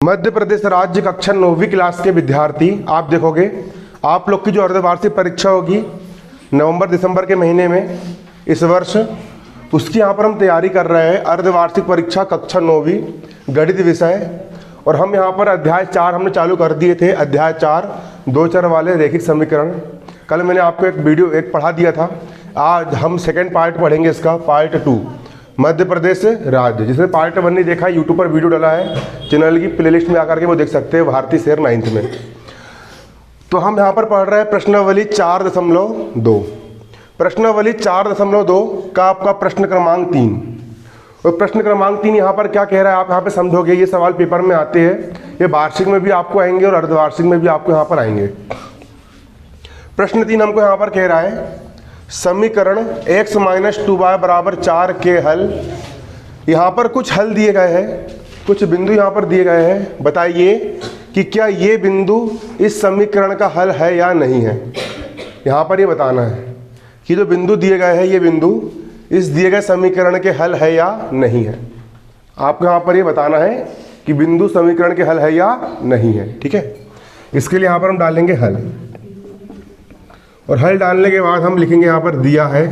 मध्य प्रदेश राज्य कक्षा 9वीं क्लास के विद्यार्थी, आप देखोगे आप लोग की जो अर्धवार्षिक परीक्षा होगी नवंबर दिसंबर के महीने में इस वर्ष, उसकी यहाँ पर हम तैयारी कर रहे हैं। अर्धवार्षिक परीक्षा कक्षा 9वीं गणित विषय, और हम यहाँ पर अध्याय 4 हमने चालू कर दिए थे। अध्याय 4 दो चर वाले रैखिक समीकरण, कल मैंने आपको एक वीडियो पढ़ा दिया था। आज हम सेकेंड पार्ट पढ़ेंगे इसका, पार्ट 2 मध्य प्रदेश राज्य। जिसने पार्ट 1 नहीं देखा है यूट्यूब पर वीडियो डाला है, चैनल की प्लेलिस्ट में आकर के वो देख सकते हैं, भारतीय शेर 9th में। तो हम यहाँ पर पढ़ रहे हैं प्रश्नावली 4.2। प्रश्नावली 4.2 का आपका प्रश्न क्रमांक 3, और प्रश्न क्रमांक 3 यहाँ पर क्या कह रहा है आप यहाँ पे समझोगे। ये सवाल पेपर में आते हैं, ये वार्षिक में भी आपको आएंगे और अर्धवार्षिक में भी आपको यहाँ पर आएंगे। प्रश्न 3 हमको यहाँ पर कह रहा है समीकरण x - 2y = 4 के हल। यहाँ पर कुछ हल दिए गए हैं, कुछ बिंदु यहाँ पर दिए गए हैं। बताइए कि क्या ये बिंदु इस समीकरण का हल है या नहीं है। यहाँ पर ये बताना है कि जो बिंदु दिए गए हैं ये बिंदु इस दिए गए समीकरण के हल है या नहीं है। आपको यहाँ पर ये बताना है कि बिंदु समीकरण के हल है या नहीं है। ठीक है, इसके लिए यहाँ पर हम डालेंगे हल, और हल डालने के बाद हम लिखेंगे यहाँ पर दिया है।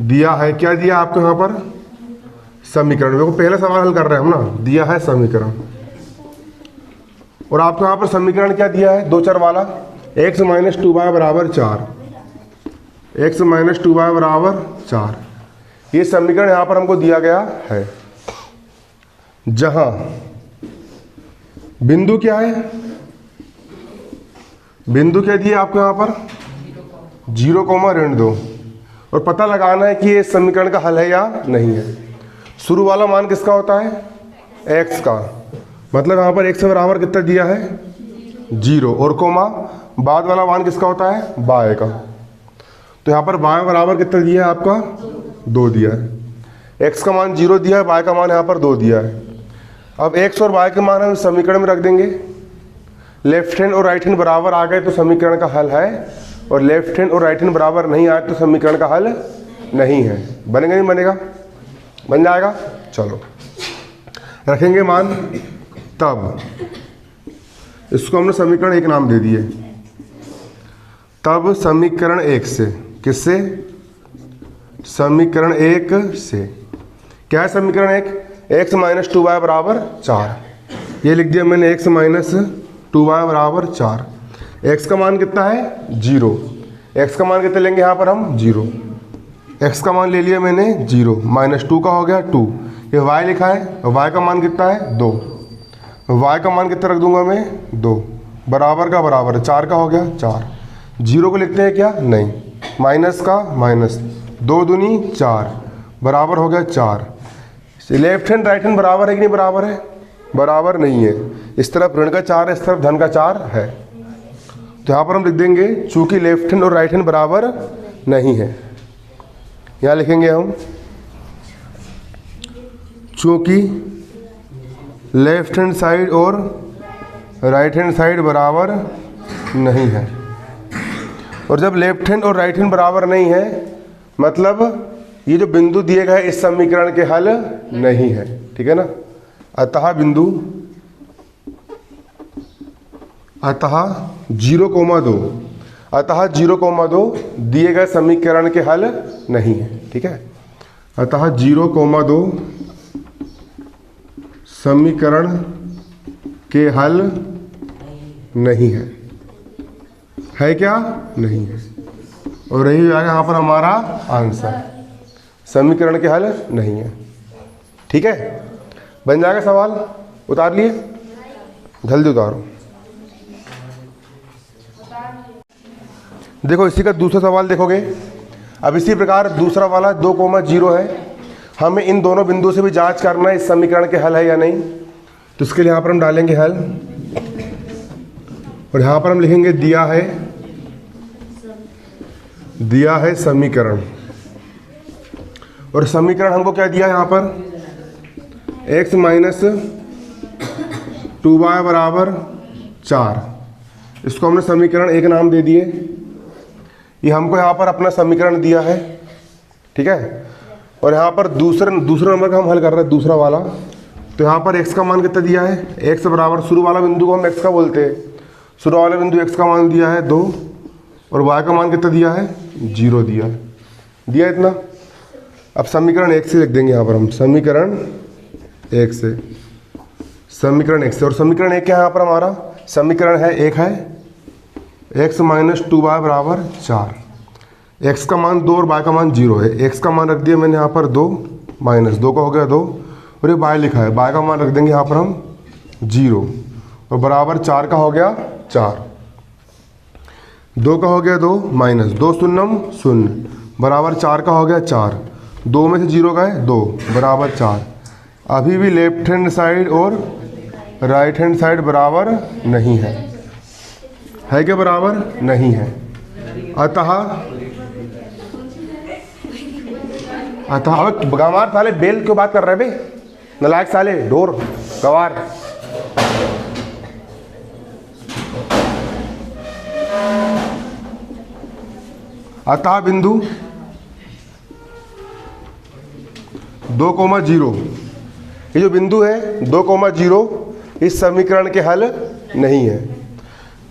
दिया है क्या दिया आपको यहाँ पर, समीकरण। देखो पहला सवाल हल कर रहे हैं हम ना, दिया है समीकरण, और आपको यहाँ पर समीकरण क्या दिया है, दो चर वाला, x - 2y = 4। x - 2y = 4, ये समीकरण यहाँ पर हमको दिया गया है। जहाँ बिंदु क्या है, बिंदु क्या दिए आपको यहाँ पर 0,2, और पता लगाना है कि ये समीकरण का हल है या नहीं है। शुरू वाला मान किसका होता है, x का, मतलब यहाँ पर x बराबर कितना दिया है 0, और कोमा बाद वाला मान किसका होता है y का। तो यहाँ पर y बराबर कितना दिया है आपका 2 दिया है। x का मान 0 दिया है, y का मान यहाँ पर 2 दिया है। अब x और y के मान हम समीकरण में रख देंगे। लेफ्ट हैंड और राइट हैंड बराबर आ गए तो समीकरण का हल है, और लेफ्ट हैंड और राइट हैंड बराबर नहीं आए तो समीकरण का हल नहीं है। बनेगा नहीं बनेगा, बन जाएगा। चलो रखेंगे मान, तब इसको हमने समीकरण 1 नाम दे दिए। तब समीकरण 1 से, किससे, समीकरण 1 से क्या है समीकरण 1, x - 2y = 4। ये लिख दिया मैंने, x - 2y = 4। x का मान कितना है 0, x का मान कितना लेंगे यहाँ पर हम 0, x का मान ले लिया मैंने 0, -2 का हो गया 2। ये y लिखा है, y का मान कितना है 2, y का मान कितना रख दूंगा मैं 2, बराबर का बराबर 4 का हो गया 4। 0 को लिखते हैं क्या, नहीं, माइनस का माइनस, 2 दूनी 4, बराबर हो गया 4। लेफ्ट हैंड राइट हैंड बराबर है कि नहीं बराबर है, बराबर नहीं है। इस तरफ ऋण का 4 है, इस तरफ धन का 4 है। तो यहाँ पर हम लिख देंगे चूंकि लेफ्ट हैंड और राइट हैंड बराबर नहीं है, यहाँ लिखेंगे हम चूंकि लेफ्ट हैंड साइड और राइट हैंड साइड बराबर नहीं है। और जब लेफ्ट हैंड और राइट हैंड बराबर नहीं है मतलब ये जो बिंदु दिए गए इस समीकरण के हल नहीं है। ठीक है ना, अतः बिंदु, अतः 0,2, अतः 0,2 दिए गए समीकरण के हल नहीं है। ठीक है, अतः 0,2 समीकरण के हल नहीं है क्या, नहीं है। और यही जाएगा यहाँ पर हमारा आंसर, समीकरण के हल नहीं है। ठीक है, बन जाएगा सवाल, उतार लिए, जल्दी उतारो। देखो इसी का दूसरा सवाल देखोगे। अब इसी प्रकार दूसरा वाला 2,0 है, हमें इन दोनों बिंदुओं से भी जांच करना है इस समीकरण के हल है या नहीं। तो इसके लिए यहाँ पर हम डालेंगे हल, और यहाँ पर हम लिखेंगे दिया है समीकरण। और समीकरण हमको क्या दिया यहाँ पर, x - 2y = 4। इसको हमने समीकरण 1 नाम दे दिए। ये हमको यहाँ पर अपना समीकरण दिया है। ठीक है, और यहाँ पर दूसरे नंबर का हम हल कर रहे हैं, दूसरा वाला। तो यहाँ पर x का मान कितना दिया है, x बराबर शुरू वाला बिंदु को हम x का बोलते हैं, शुरू वाला बिंदु x का मान दिया है 2 और y का मान कितना दिया है 0 दिया इतना। अब समीकरण 1 से लिख देंगे यहाँ पर हम, समीकरण 1 से और समीकरण 1 क्या है यहाँ पर हमारा, समीकरण है 1 है x माइनस 2y बराबर 4, x का मान 2 और y का मान 0 है, x का मान रख दिया मैंने यहाँ पर 2 माइनस 2 का हो गया 2 और ये y लिखा है, y का मान रख देंगे यहाँ पर हम 0 और बराबर 4 का हो गया 4, 2 का हो गया 2 माइनस 2 शून्यम 0 बराबर 4 का हो गया 4, 2 में से 0 का है 2 बराबर 4। अभी भी लेफ्ट हैंड साइड और राइट हैंड साइड बराबर नहीं है क्या, बराबर नहीं है। अतः गंवार साले बेल क्यों बात कर रहे बे, नलायक साले डोर गवार। अतः बिंदु 2,0 ये जो बिंदु है 2,0 इस समीकरण के हल नहीं है।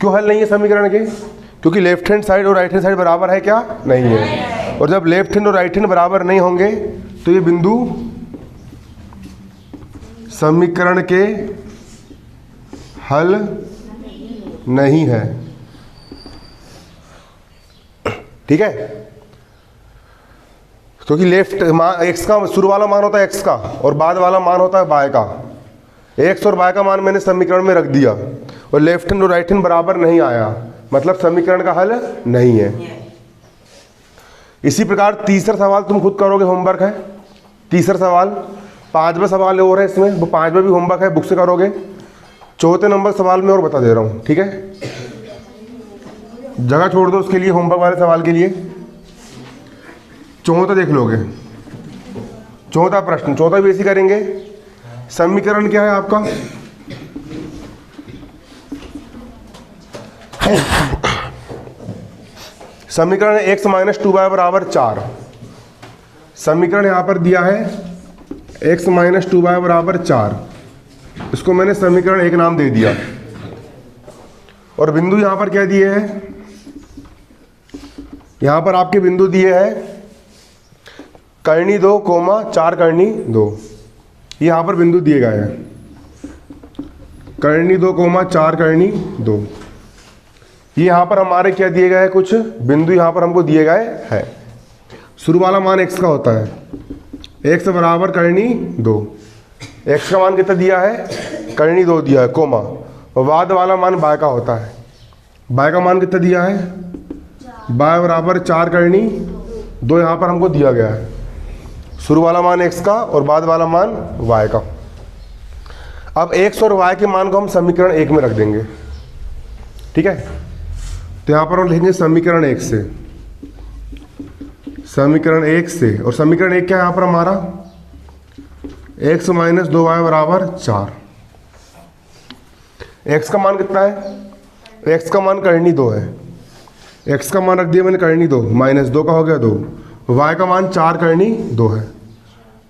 क्यों हल नहीं है समीकरण के, क्योंकि लेफ्ट हैंड साइड और राइट हैंड साइड बराबर है क्या, नहीं है। और जब लेफ्ट हैंड और राइट हैंड बराबर नहीं होंगे तो ये बिंदु समीकरण के हल नहीं है, ठीक है। क्योंकि लेफ्ट एक्स का शुरू वाला मान होता है एक्स का और बाद वाला मान होता है वाई का, एक्स और वाई का मान मैंने समीकरण में रख दिया और लेफ्ट हैंड और राइट हैंड बराबर नहीं आया, मतलब समीकरण का हल नहीं है। इसी प्रकार तीसरा सवाल तुम खुद करोगे, होमवर्क है तीसरा सवाल, 5वां सवाल और है इसमें, वो 5वां भी होमवर्क है, बुक से करोगे। चौथे नंबर सवाल में और बता दे रहा हूँ, ठीक है। जगह छोड़ दो उसके लिए, होमवर्क वाले सवाल के लिए। चौथा देख लोगे, चौथा प्रश्न, चौथा भी ऐसे करेंगे। समीकरण क्या है आपका, समीकरण है x माइनस 2y बराबर 4। समीकरण यहां पर दिया है x माइनस 2y बराबर 4, इसको मैंने समीकरण 1 नाम दे दिया। और बिंदु यहां पर क्या दिए हैं, यहां पर आपके बिंदु दिए हैं कर्णी 2, 4 कर्णी 2, यहां पर बिंदु दिए गए हैं कर्णी 2, 4 कर्णी 2। ये यहाँ पर हमारे क्या दिए गए हैं, कुछ बिंदु यहाँ पर हमको दिए गए हैं। शुरू वाला मान x का होता है, x बराबर कर्णी 2, x का मान कितना दिया है, कर्णी 2 दिया है, कोमा, और बाद वाला मान y का होता है, y का मान कितना दिया है, y बराबर 4 कर्णी 2 यहाँ पर हमको दिया गया है। शुरू वाला मान x का और बाद वाला मान y का। अब x और y के मान को हम समीकरण 1 में रख देंगे, ठीक है। तो यहाँ पर हम लिखेंगे समीकरण 1 से, समीकरण 1 से, और समीकरण 1 क्या है यहाँ पर हमारा, x माइनस 2y बराबर 4। x का मान कितना है, x का मान कर्णी 2 है, x का मान रख दिया मैंने कर्णी 2, माइनस 2 का हो गया 2, y का मान 4 कर्णी 2 है,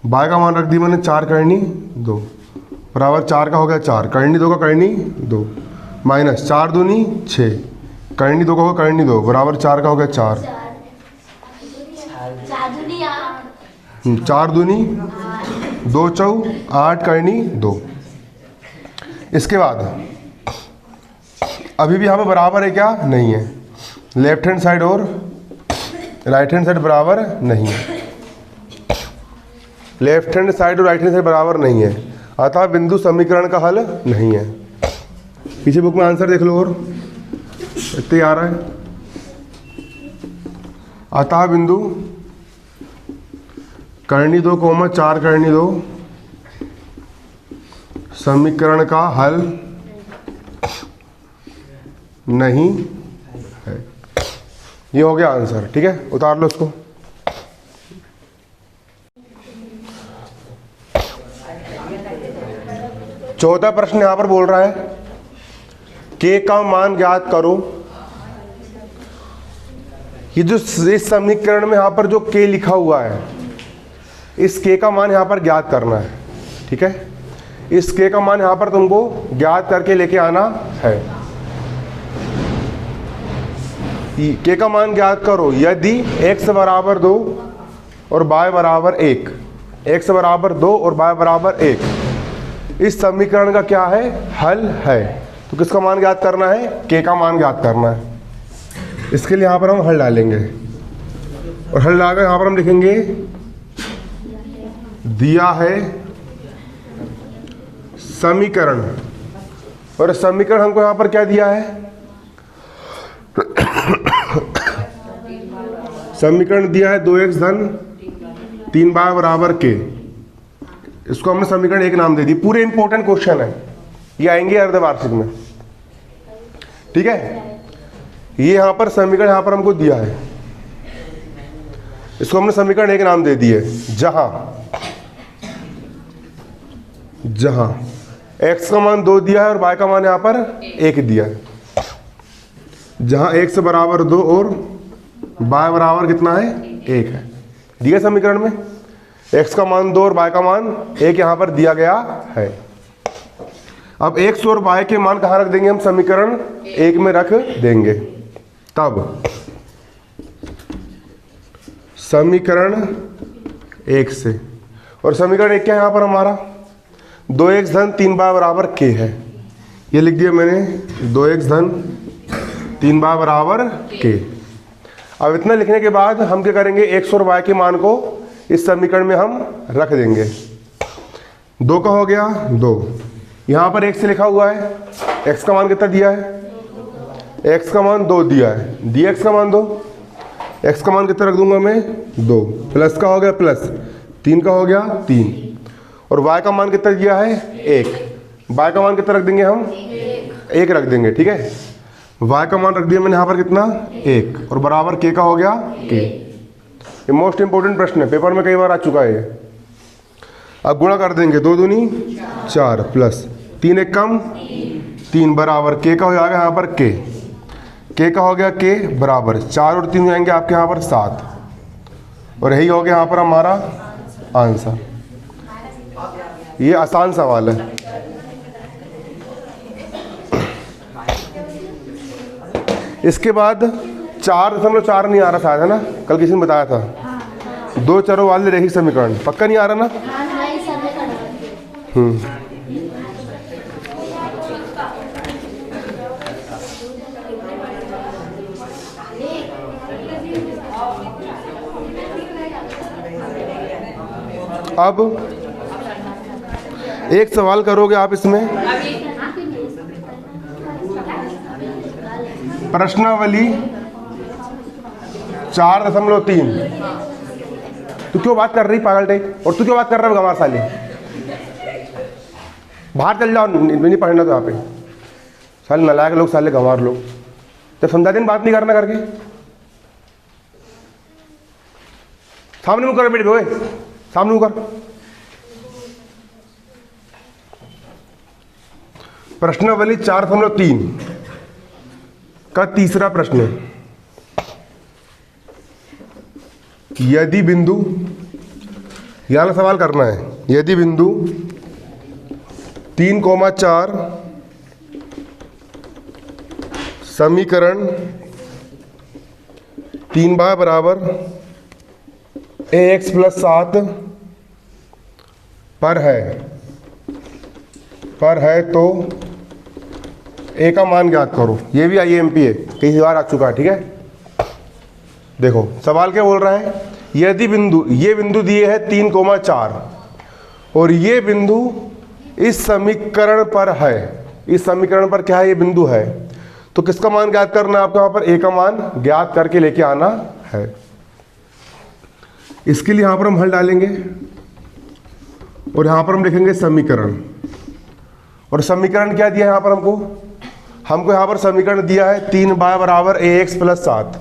y का मान रख दिया मैंने 4 कर्णी 2 बराबर 4 का हो गया 4, कर्णी 2 का कर्णी 2 माइनस 4 दूनी 6, कर्णी 2 का होगा कर्णी 2 बराबर 4 का हो गया 4, 4 दूनी 2 चौ 8 कर्णी 2। इसके बाद अभी भी यहाँ पे बराबर है क्या, नहीं है, लेफ्ट हैंड साइड और राइट हैंड साइड बराबर नहीं है, लेफ्ट हैंड साइड और राइट हैंड साइड बराबर नहीं है, अतः बिंदु समीकरण का हल नहीं है। पीछे बुक में आंसर देख लो, और इतने आ रहा है। अतः बिंदु कर्णी 2, 4 कर्णी 2 समीकरण का हल नहीं है। ये हो गया आंसर, ठीक है, उतार लो इसको। चौथा प्रश्न यहां पर बोल रहा है k का मान ज्ञात करो। ये जो इस समीकरण में यहां पर जो k लिखा हुआ है, इस k का मान यहां पर ज्ञात करना है, ठीक है। इस k का मान यहाँ पर तुमको ज्ञात करके लेके आना है। k का मान ज्ञात करो यदि x बराबर 2 और y बराबर 1, x बराबर 2 और y बराबर 1 इस समीकरण का क्या है, हल है। तो किसका मान ज्ञात करना है, k का मान ज्ञात करना है। इसके लिए यहाँ पर हम हल डालेंगे और हल डालकर यहाँ पर हम लिखेंगे दिया है समीकरण, और समीकरण हमको यहाँ पर क्या दिया है, समीकरण दिया है 2x धन 3y बराबर k। इसको हमने समीकरण 1 नाम दे दी। पूरे इंपॉर्टेंट क्वेश्चन है, ये आएंगे अर्धवार्षिक में, ठीक है। ये यहाँ पर समीकरण यहाँ पर हमको दिया है, इसको हमने समीकरण 1 नाम दे दिए। जहां x का मान 2 दिया है और y का मान यहाँ पर 1 दिया है, जहां x बराबर 2 और y बराबर कितना है, 1 है, दिया समीकरण में। x का मान 2 और y का मान 1 यहाँ पर दिया गया है। अब x और y के मान कहाँ रख देंगे हम, समीकरण 1 में रख देंगे। तब समीकरण 1 से, और समीकरण 1 क्या है यहाँ पर हमारा, 2x धन 3y बराबर k है। ये लिख दिया मैंने, 2x धन 3y बराबर k। अब इतना लिखने के बाद हम क्या करेंगे, x और y के मान को इस समीकरण में हम रख देंगे। 2 का हो गया 2, यहाँ पर 1 से लिखा हुआ है, x का मान कितना दिया है, x का मान 2 दिया है, dx का मान 2, x का मान कितना रख दूंगा मैं 2, प्लस का हो गया प्लस, 3 का हो गया 3, और y का मान कितना दिया है 1, y का मान कितना रख देंगे हम 1 रख देंगे, ठीक है। y का मान रख दिया मैंने यहाँ पर कितना 1, और बराबर k का हो गया k। ये मोस्ट इंपोर्टेंट प्रश्न है, पेपर में कई बार आ चुका है ये। अब गुणा कर देंगे, 2 दूनी 4 प्लस 3 1 कम 3 बराबर k का हो जाएगा यहाँ पर k का हो गया k बराबर 4 और 3 जाएंगे आपके यहाँ पर 7, और यही हो गया यहाँ पर हमारा आंसर। ये आसान सवाल है। इसके बाद 4.4 नहीं आ रहा शायद, है ना, कल किसी ने बताया था, 2 चरों वाले रैखिक समीकरण, पक्का नहीं आ रहा ना। अब एक सवाल करोगे आप इसमें, प्रश्नावली 4.3। तू क्यों बात कर रही पागल टाइप, और तू क्यों बात कर रहा है गंवार साली, बाहर चल जाओ, नहीं पढ़ना तो यहाँ पे। साले नालायक लोग, साले गंवार लोग, जब समझा दिन बात नहीं करना करके, सामने मुँह कर बेटे, सामने मुँह कर। प्रश्नावली 4.3 का तीसरा प्रश्न, यदि बिंदु, यहां सवाल करना है, यदि बिंदु 3,4 समीकरण 3y बराबर ax + 7 पर है तो a का मान ज्ञात करो। ये भी IMP है, कई बार आ चुका है, ठीक है। देखो सवाल क्या बोल रहा है, यदि बिंदु, ये बिंदु दिए है 3,4 और ये बिंदु इस समीकरण पर है, इस समीकरण पर क्या है, ये बिंदु है, तो किसका मान ज्ञात करना है आपको, यहाँ पर a का मान ज्ञात करके लेके आना है। इसके लिए यहाँ पर हम हल डालेंगे और यहाँ पर हम लिखेंगे समीकरण, और समीकरण क्या दिया है यहाँ पर हमको यहाँ पर समीकरण दिया है 3y बराबर ax + 7,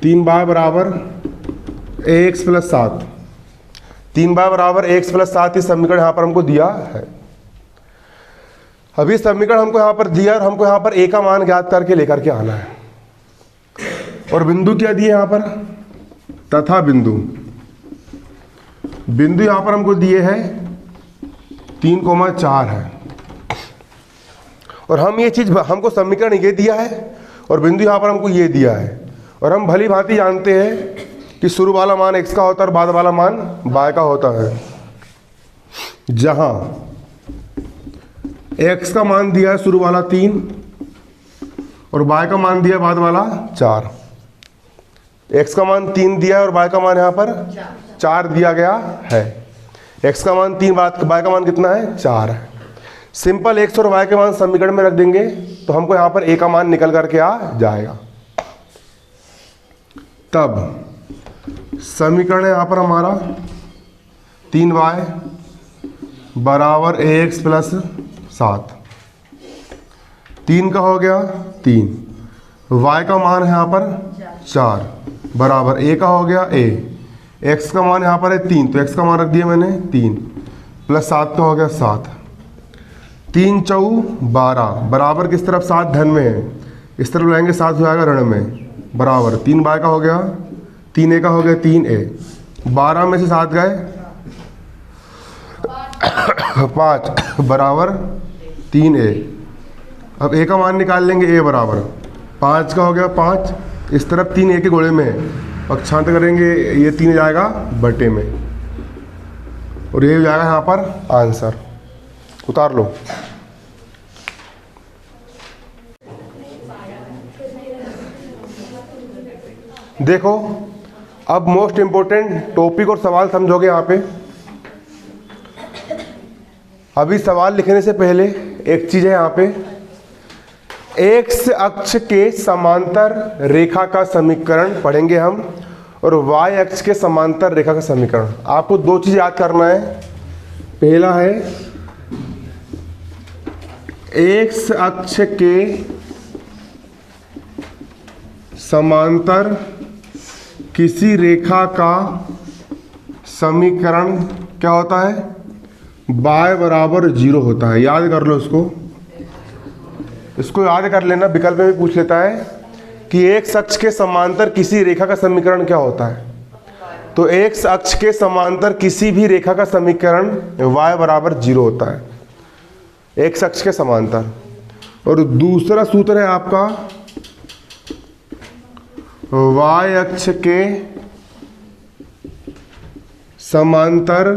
3y बराबर ax + 7, 3y बराबर ax + 7 इस समीकरण यहाँ पर हमको दिया है। अभी समीकरण हमको यहाँ पर दिया और हमको यहाँ पर a का मान ज्ञात करके लेकर के आना है। और बिंदु क्या दिए यहाँ पर, तथा बिंदु यहाँ पर हमको दिए हैं 3,4 है। और हम ये चीज़, हमको समीकरण ये दिया है और बिंदु यहाँ पर हमको ये दिया है, और हम भली भांति जानते हैं कि शुरू वाला मान x का होता है और बाद वाला मान y का होता है। जहाँ x का मान दिया है शुरू वाला 3 और y का मान दिया बाद वाला 4। x का मान 3 दिया है और y का मान यहाँ पर 4 दिया गया है। x का मान 3, y का मान कितना है 4 है। सिंपल x और y के मान समीकरण में रख देंगे तो हमको यहाँ पर a का मान निकल करके आ जाएगा। तब समीकरण है यहाँ पर हमारा 3y बराबर ax प्लस 7। 3 का हो गया 3, y का मान है यहाँ पर 4 बराबर a का हो गया a, x का मान यहाँ पर है 3 तो x का मान रख दिया मैंने 3 प्लस 7 का हो गया 7। 3 चौक 12 बराबर किस तरफ 7 धन में है, इस तरफ लाएंगे 7 हो जाएगा ऋण में बराबर 3y का हो गया 3a का हो गया 3a। 12 में से 7 गए 5 बराबर 3a। अब a का मान निकाल लेंगे, a बराबर 5 का हो गया 5, इस तरफ 3a के गोले में है, पक्षांतर करेंगे ये 3 जाएगा बटे में और ये हो जाएगा यहाँ पर आंसर। उतार लो। देखो अब मोस्ट इंपोर्टेंट टॉपिक और सवाल समझोगे यहाँ पे। अभी सवाल लिखने से पहले एक चीज है यहाँ पे, एक्स अक्ष के समांतर रेखा का समीकरण पढ़ेंगे हम और वाई अक्ष के समांतर रेखा का समीकरण। आपको दो चीज याद करना है। पहला है एक्स अक्ष के समांतर किसी रेखा का समीकरण क्या होता है, y बराबर 0 होता है। याद कर लो इसको याद कर लेना, विकल्प में भी पूछ लेता है कि एक्स अक्ष के समांतर किसी रेखा का समीकरण क्या होता है। तो एक्स अक्ष के समांतर किसी भी रेखा का समीकरण y बराबर 0 होता है, एक्स अक्ष के समांतर। और दूसरा सूत्र है आपका y अक्ष के समांतर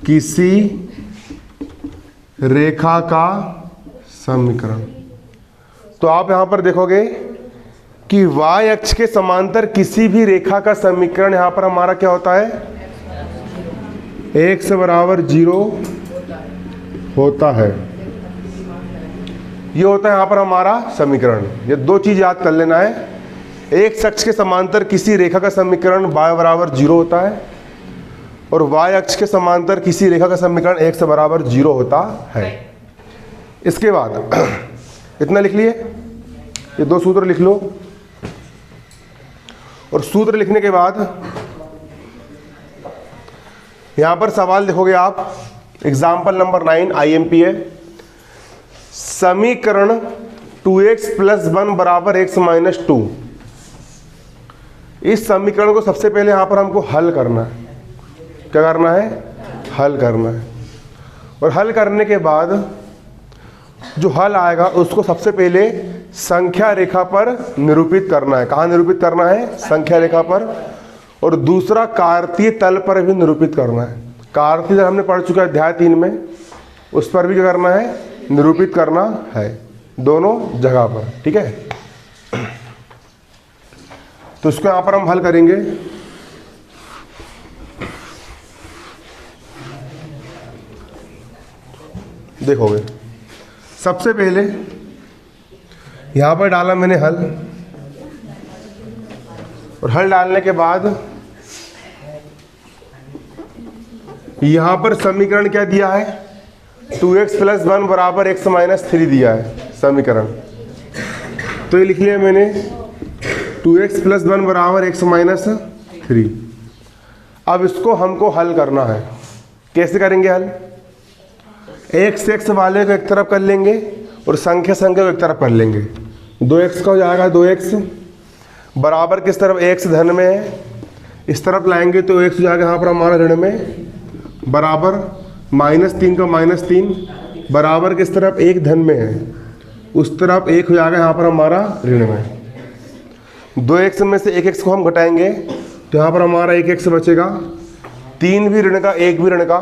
किसी रेखा का समीकरण। तो आप यहां पर देखोगे कि y अक्ष के समांतर किसी भी रेखा का समीकरण यहां पर हमारा क्या होता है, x बराबर 0 होता है। ये होता है यहाँ पर हमारा समीकरण। ये दो चीज याद कर लेना है, एक्स अक्ष के समांतर किसी रेखा का समीकरण y बराबर 0 होता है और y अक्ष के समांतर किसी रेखा का समीकरण x बराबर 0 होता है। इसके बाद इतना लिख लिए, ये दो सूत्र लिख लो। और सूत्र लिखने के बाद यहां पर सवाल देखोगे आप, एग्जाम्पल नंबर 9 IMP है। समीकरण 2x + 1 बराबर x - 2। इस समीकरण को सबसे पहले यहां पर हमको हल करना है। क्या करना है, हल करना है। और हल करने के बाद जो हल आएगा उसको सबसे पहले संख्या रेखा पर निरूपित करना है। कहाँ निरूपित करना है, संख्या रेखा पर। और दूसरा कार्तीय तल पर भी निरूपित करना है। कार्तीय तल हमने पढ़ चुका है अध्याय 3 में, उस पर भी क्या करना है, निरूपित करना है, दोनों जगह पर। ठीक है, तो इसको यहां पर हम हल करेंगे। देखोगे सबसे पहले यहां पर डाला मैंने हल, और हल डालने के बाद यहां पर समीकरण क्या दिया है, 2x + 1 बराबर x - 3 दिया है समीकरण। तो ये लिख लिया मैंने, 2x + 1 बराबर x - 3। अब इसको हमको हल करना है। कैसे करेंगे हल, x वाले को एक तरफ कर लेंगे और संख्या को एक तरफ कर लेंगे। 2x का हो जाएगा 2x बराबर किस तरफ, x धन में है, इस तरफ लाएंगे तो x हो जाएगा यहाँ पर हमारा ऋण में बराबर -3 का -3 बराबर किस तरफ एक धन में है, उस तरफ एक हो जाएगा यहाँ पर हमारा ऋण में। 2x में से 1x को हम घटाएंगे तो यहाँ पर हमारा 1x बचेगा। 3 भी ऋण का 1 भी ऋण का।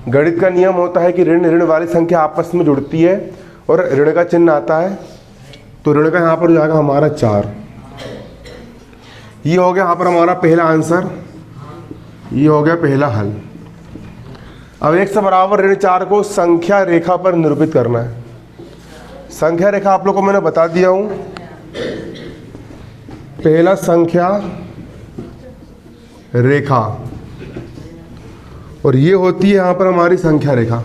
गणित का नियम होता है कि ऋण ऋण वाली संख्या आपस में जुड़ती है और ऋण का चिन्ह आता है, तो ऋण का यहाँ पर हो जाएगा हमारा 4। ये हो गया यहाँ पर हमारा पहला आंसर, ये हो गया पहला हल। अब x बराबर ऋण 4 को संख्या रेखा पर निरूपित करना है। संख्या रेखा आप लोगों को मैंने बता दिया हूँ। पहला संख्या रेखा, और ये होती है यहाँ पर हमारी संख्या रेखा।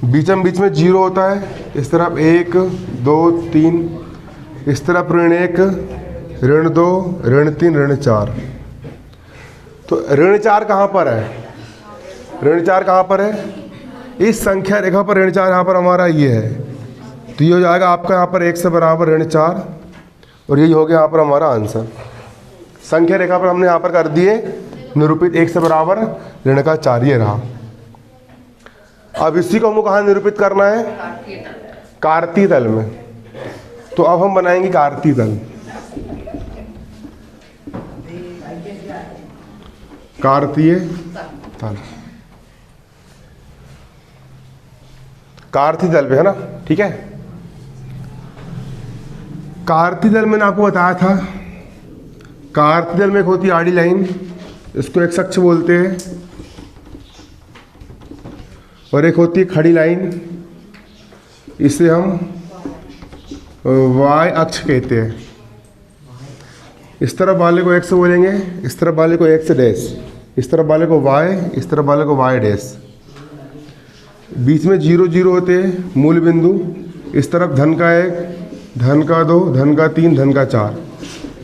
बीच में 0 होता है, इस तरफ 1 2 3, इस तरफ ऋण 1 ऋण 2 ऋण 3 ऋण 4। तो ऋण 4 कहाँ पर है, ऋण 4 कहाँ पर है, इस संख्या रेखा पर ऋण 4 यहाँ पर हमारा ये है। तो ये हो जाएगा आपका यहाँ पर 1 बराबर ऋण 4, और यही हो गया यहाँ पर हमारा आंसर। संख्या रेखा पर हमने यहाँ पर कर दिए निरूपित 1 बराबर ऋण का 4, ये रहा। अब इसी को हमको कहाँ निरूपित करना है, कार्तीय तल में। तो अब हम बनाएंगे कार्तीय तल। कार्तीय तल, कार्तीय तल पे है ना, ठीक है। कार्तीय तल मैंने आपको बताया था, कार्तीय तल में एक होती है आड़ी लाइन, इसको एक्स अक्ष बोलते हैं, और एक होती है खड़ी लाइन, इसे हम वाई अक्ष कहते हैं। इस तरफ वाले को एक्स बोलेंगे, इस तरफ वाले को एक्स डैश, इस तरफ वाले को वाई, इस तरफ वाले को वाई डैश। बीच में 0 0 होते हैं मूल बिंदु। इस तरफ धन का 1 धन का 2 धन का 3 धन का 4,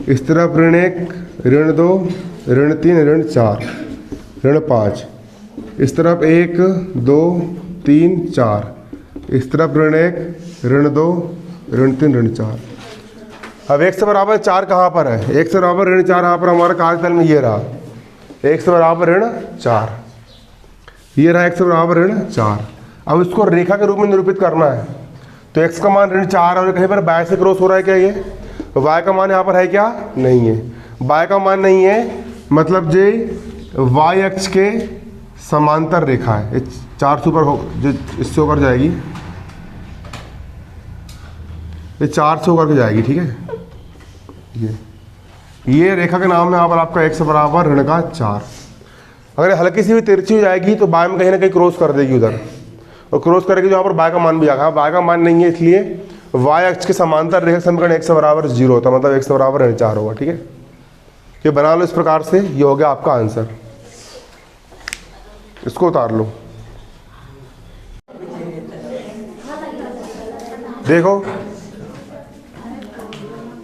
इस तरफ ऋण 1 ऋण 2 ऋण 3 ऋण 4 ऋण 5, इस तरफ 1 2 3 4, इस तरफ ऋण 1 ऋण 2 ऋण 3 ऋण 4। अब 1 बराबर 4 कहाँ पर है, 1 बराबर ऋण 4 यहाँ पर हमारा कार्तीय तल में ये रहा। 1 बराबर ऋण 4, ये रहा 1 बराबर ऋण 4। अब इसको रेखा के रूप में निरूपित करना है, तो x का मान ऋण 4 और कहीं पर y से क्रॉस हो रहा है क्या, ये y का मान यहाँ पर है क्या, नहीं है। y का मान नहीं है मतलब जे y अक्ष के समांतर रेखा है। 4 से ऊपर हो, जो इससे होकर जाएगी, ये 4 से होकर के जाएगी, ठीक है। ये रेखा के नाम है यहाँ पर आपका x बराबर ऋण का 4। अगर हल्की सी भी तिरछी हो जाएगी तो बाय में कहीं ना कहीं क्रॉस कर देगी उधर, और क्रॉस करेगी तो यहाँ पर बाय का मान भी आएगा। बाय का मान नहीं है, इसलिए y अक्ष के समांतर रेखा समीकरण x बराबर 0 होता है, मतलब x बराबर ऋण 4 होगा, ठीक है। ये बना लो इस प्रकार से, ये हो गया आपका आंसर। इसको उतार लो। देखो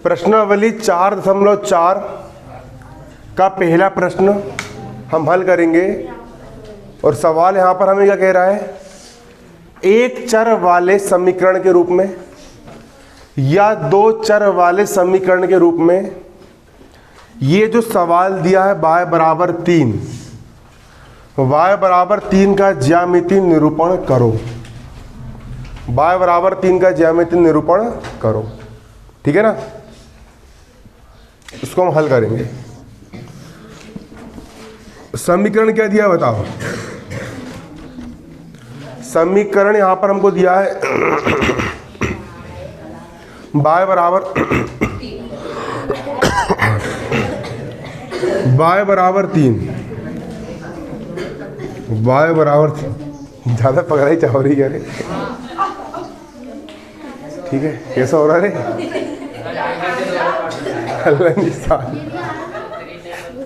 प्रश्नावली 4.4 का पहला प्रश्न हम हल करेंगे, और सवाल यहाँ पर हमें क्या कह रहा है, एक चर वाले समीकरण के रूप में या 2 चर वाले समीकरण के रूप में ये जो सवाल दिया है y बराबर 3, y बराबर 3 का ज्यामितीय निरूपण करो। y बराबर 3 का ज्यामितीय निरूपण करो, ठीक है ना। इसको हम हल करेंगे। समीकरण क्या दिया बताओ, समीकरण यहां पर हमको दिया है y बराबर y बराबर 3, y बराबर ज्यादा पकड़ा ही चाह रही है, ठीक है। कैसा हो रहा है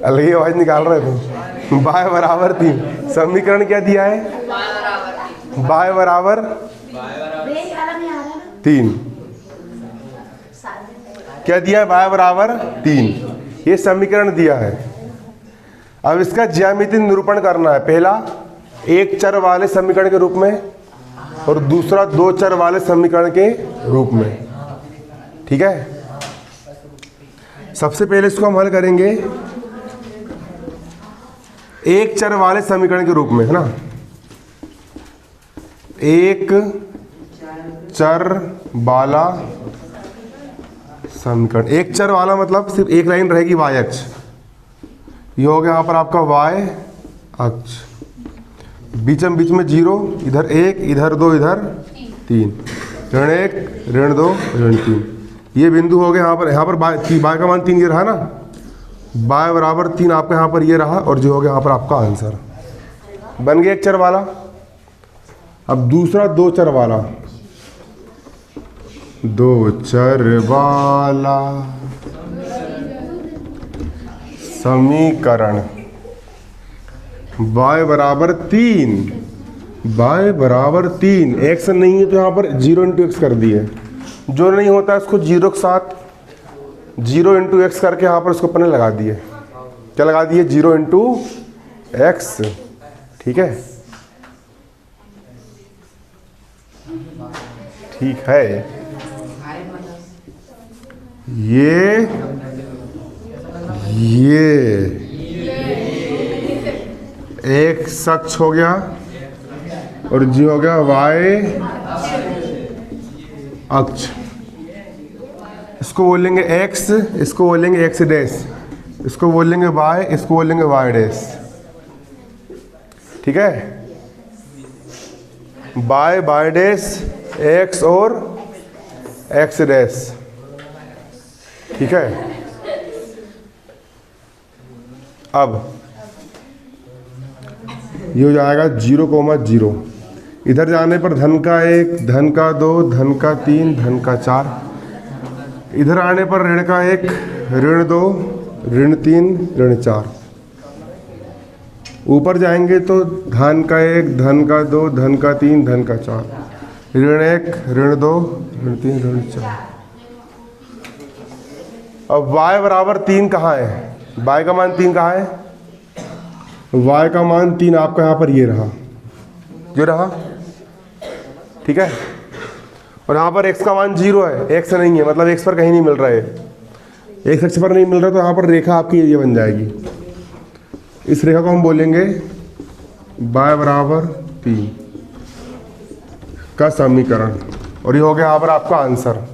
अलग ही आवाज निकाल रहे तुम। y बराबर 3, समीकरण क्या दिया है, y बराबर 3, क्या दिया है, y बराबर 3, ये समीकरण दिया है। अब इसका ज्यामितीय निरूपण करना है, पहला एक चर वाले समीकरण के रूप में और दूसरा 2 चर वाले समीकरण के रूप में, ठीक है। सबसे पहले इसको हम हल करेंगे। एक चर वाले समीकरण के रूप में, है ना। एक चर वाला समीकरण, एक चर वाला मतलब सिर्फ एक लाइन रहेगी y अक्ष, ये हो गया यहाँ पर आपका y अक्ष, बीच में 0, इधर 1, इधर 2, इधर 3, ऋण 1, ऋण 2, ऋण 3, ये बिंदु हो गया यहाँ पर y का मान 3 ये रहा ना, y बराबर 3 आपका यहाँ पर ये रहा, और जो हो गया यहाँ पर आपका आंसर बन गया एक चर वाला। अब दूसरा दो चर वाला, दो चर वाला समीकरण, y बराबर 3, y बराबर 3, x नहीं है तो यहाँ पर 0 इंटू एक्स कर दिए, जो नहीं होता है उसको 0 के साथ 0 इंटू एक्स करके यहाँ पर उसको अपने लगा दिए, क्या लगा दिए, 0 इंटू एक्स, ठीक है, ठीक है। ये एक अक्ष हो गया और जी हो गया y अक्ष, इसको बोलेंगे x, इसको बोलेंगे x डैश, इसको बोलेंगे y, इसको बोलेंगे y डैश, ठीक है, y डैश, x और x डैश, ठीक है। अब ये हो जाएगा 0,0, इधर जाने पर धन का 1, धन का 2, धन का 3, धन का 4, इधर आने पर ऋण का 1, ऋण 2, ऋण 3, ऋण 4, ऊपर जाएंगे तो धन का 1, धन का 2, धन का 3, धन का 4, ऋण 1, ऋण 2, ऋण 3, ऋण 4। अब y बराबर 3 कहाँ है, y का मान 3 कहाँ है, y का मान 3 आपका यहाँ पर ये रहा, जो रहा, ठीक है, और यहाँ पर x का मान 0 है, x नहीं है, मतलब x पर कहीं नहीं मिल रहा है, x अक्ष पर नहीं मिल रहा, तो यहाँ पर रेखा आपकी ये बन जाएगी, इस रेखा को हम बोलेंगे y बराबर 3 का समीकरण, और ये हो गया यहाँ पर आपका आंसर।